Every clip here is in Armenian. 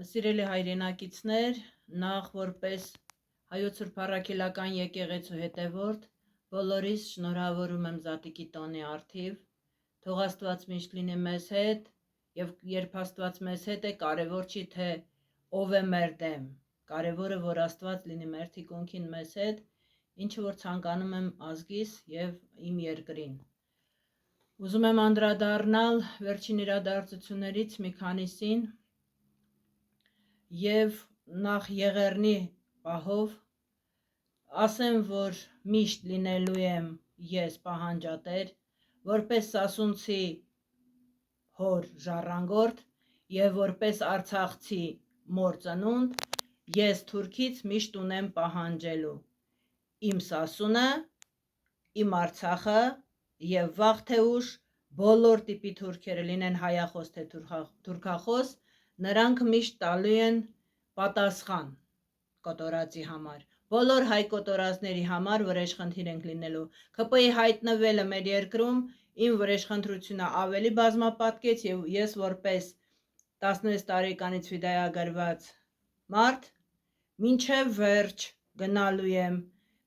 Սիրելի հայրենակիցներ, նախ որպես Հայոց Սուրբ Առաքելական եկեղեցու հետևորդ, բոլորիս շնորհավորում եմ Զատիկի տոնի առթիվ, թող Աստված միշտ լինի մեզ հետ, եւ երբ Աստված մեզ հետ է, կարևոր չի թե ով է մեր դեմ, կարևորը որ Աստված լինի մեր թիկունքին մեզ հետ, ինչը որ ցանկանում եմ ազգիս եւ իմ երկրին։ Ուզում եմ անդրադառնալ վերջին իրադարձություններից մի քանիսին եւ նախ Եղեռնի պահով ասեմ, որ միշտ լինելու եմ ես պահանջատեր, որպես սասունցի հոր ժառանգորդ եւ որպես արցախցի մոր ծնունդ, ես Թուրքից միշտ ունեմ պահանջելու իմ Սասունը, իմ Արցախը եւ վաղ թե ուշ բոլոր տիպի թուրքերը լինեն հայախոս թե թուրքախոս, նրանք միշտ տալու են պատասխան կոտորածի համար, բոլոր հայ կոտորածների համար վրեժխնդիր ենք լինելու։ ՔՊ-ի հայտնվելը մեր երկրում իմ վրեժխնդրությունը ավելի բազմապատկեց եւ ես որպես 16 տարեկանից ֆիդայագրված մարդ մինչև վերջ գնալու եմ,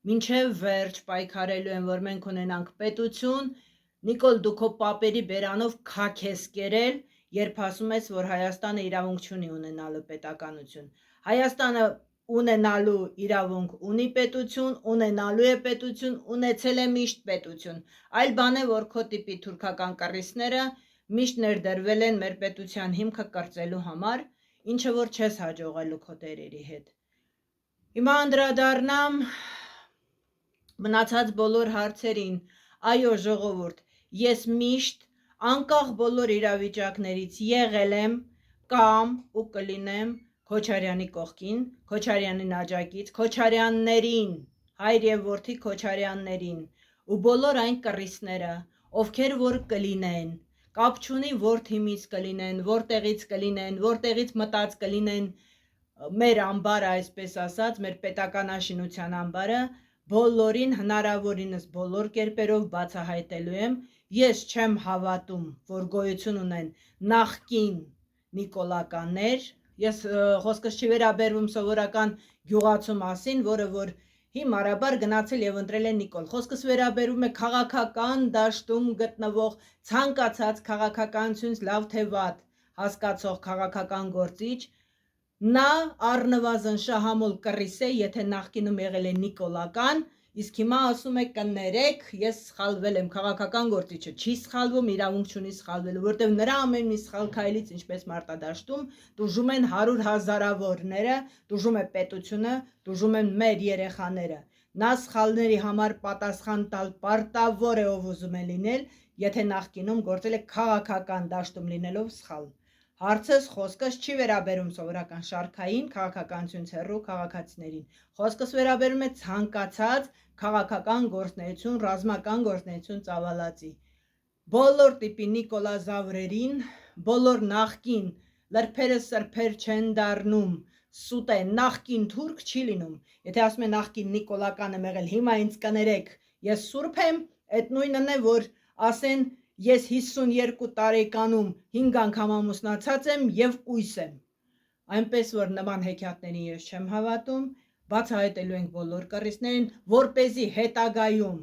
մինչև վերջ պայքարելու եմ, որ մենք ունենանք պետություն։ Նիկոլ, դու քո պապերի բերանով քաք ես կերել, երբ ասում ես, որ Հայաստանը իրավունք չունի ունենալու պետականություն։ Հայաստանը ունենալու իրավունք ունի պետություն, ունենալու է պետություն, ունեցել է միշտ պետություն։ Այլ բան է, որ քո տիպի թուրքական կռիսները միշտ ներդրվել են մեր պետության հիմքը կրծելու համար, ինչը որ չես հաջողելու քո տերերի հետ։ Հիմա անդրադառնամ մնացած բոլոր հարցերին։ Այո, ժողովուրդ, ես միշտ անկախ բոլոր իրավիճակներից եղել եմ կամ ու կլինեմ Քոչարյանի կողքին, Քոչարյանին աջակից, Քոչարյաններին, հայր եւ որդի Քոչարյաններին ու բոլոր այն կռիսները, ովքեր որ կլինեն, կապ չունի որ թիմից կլինեն, որտեղից կլինեն, որտեղից մտած կլինեն մեր ամբարը, այսպես ասած, մեր պետականաշինության ամբարը, բոլորին հնարավորինս բոլոր կերպերով բացահայտելու եմ։ Ես չեմ հավատում, որ գոյություն ունեն նախկին նիկոլականներ, ես խոսքս չի վերաբերվում սովորական գյուղացու մասին, որը որ հիմարաբար գնացել եւ ընտրել է Նիկոլ, խոսքս վերաբերում է քաղաքական դաշտում գտնվող ցանկացած քաղաքականությունից լավ թե վատ հասկացող քաղաքական գործիչ, նա առնվազն շահամոլ կռիս է, եթե նախկինում եղել է նիկոլական, իսկ հիմա ասում է կներեք, ես սխալվել եմ, քաղաքական գործիչը չի սխալվում, իրավունք չունի սխալվելու, որտեղ նրա ամեն մի սխալ քայլից, ինչպես մարտադաշտում, տուժում են 100 հազարավորները, տուժում է պետությունը, տուժում են մեր երեխաները։ Նա սխալների համար պատասխան տալ պարտավոր է, ով ուզում է լինել, եթե նախկինում գործել է քաղաքական դաշտում լինելով սխալ։ Հարցս խոսքս չի վերաբերում սովորական շարքային քաղաքականությունից հեռու քաղաքացիներին, խոսքս վերաբերում է ցանկացած քաղաքական գործունեություն, ռազմական գործունեություն ծավալածի։ Բոլոր տիպի նիկոլազավրերին, բոլոր նախկին լրբերը սրբեր չեն դառնում, սուտ է, նախկին թուրք չի լինում։ Եթե ասում է նախկին նիկոլական եմ եղել, հիմա ինձ կներեք, ես սուրբ եմ, այդ նույնն է, որ ասեն ես 52 տարեկանում 5 անգամ ամուսնացած եմ եւ կույս եմ։ Այնպես որ նման հեքիաթներին ես չեմ հավատում, բացահայտելու ենք բոլոր կռիսներին, որպեսզի հետագայում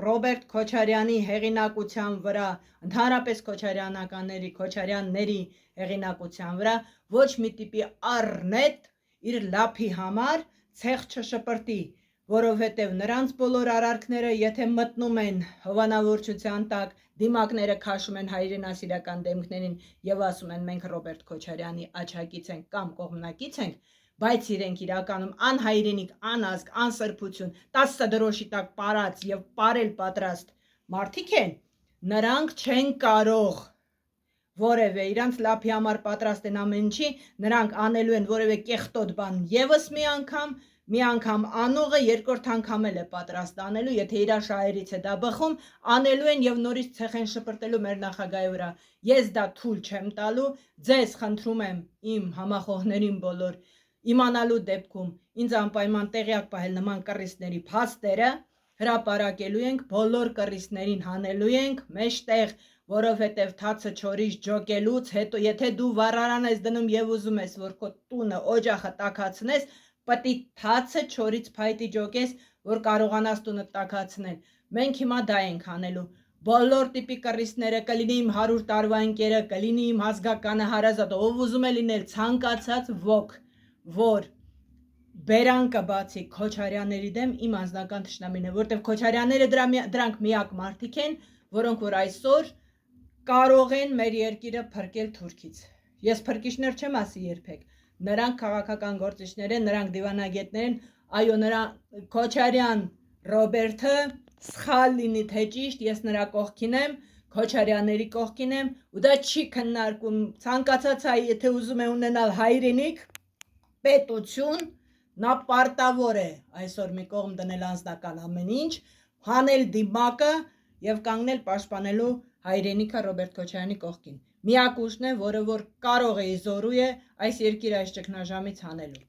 Ռոբերտ Քոչարյանի հեղինակության վրա, ընդհանրապես քոչարյանականների, քոչարյանների հեղինակության վրա ոչ մի տիպի առնետ իր լափի համար ցեղ չշպրտի, որովհետև նրանց բոլոր արարքները, եթե մտնում են հովանավորչության տակ, դիմակները քաշում են հայրենասիրական դեմքներին եւ ասում են մենք Ռոբերտ Քոչարյանի աջակից ենք կամ կողմնակից ենք, բայց իրենք իրականում անհայրենիք, անազգ, անսրբություն, 10 դրոշի տակ պարած եւ պարել պատրաստ մարդիկ են, նրանք չեն կարող որևէ իրանց լափի համար պատրաստ են ամեն ինչի, նրանք անելու են որևէ կեղտոտ բան եւս մի անգամ անողը երկրորդ անգամ էլ է պատրաստ անելու, եթե իր շահերից է դա բխում, անելու են եւ նորից ցեղ են շպրտելու մեր նախագահի վրա։ Ես դա թույլ չեմ տալու, ձեզ խնդրում եմ իմ համախոհներին բոլոր իմանալու դեպքում ինձ անպայման տեղյակ պահել նման կռիսների փաստերը, հրապարակելու ենք, բոլոր կռիսներին հանելու ենք, մեջտեղ որովհետև թացը չորից ջոկելուց հետո, եթե դու վառարան ես դնում եւ ուզում ես, որ քո տունը օջախը տաքացնես, պետք է թացը չորից փայտի ջոկես, որ կարողանաս տունը տաքացնել։ Մենք հիմա դա ենք անելու։ Բոլոր տիպի կռիստները, կլինի իմ 100 տարվա ընկերը, կլինի իմ ազգականը հարազատ, ով ուզում է լինել ցանկացած ոք, որ բերանքը բացի Քոչարյանների դեմ, իմ անձնական թշնամին է, որտեղ Քոչարյանները դրանք միակ մարդիկ են, որոնք որ այսօր կարող են մեր երկիրը փրկել Թուրքից։ Ես փրկիչներ չեմ ասի երբեք, նրանք քաղաքական գործիչներ են, նրանք դիվանագետներ են, այո, նրա Քոչարյան Ռոբերտը սխալ լինի թե ճիշտ, ես նրա կողքին եմ, Քոչարյանների կողքին եմ, ու դա չի քննարկում, ցանկացած հայ, եթե ուզում է ունենալ հայրենիք, պետություն, նա պարտավոր է այսօր մի կողմ դնել անձնական ամեն ինչ, հանել դիմակը եւ կանգնել պաշտպանելու հայրենիքը Ռոբերտ Քոչարյանի կողքին։ Միակ ուժն է, որը որ կարող է զորու է այս երկիրը այս ճգնաժամից հանելու։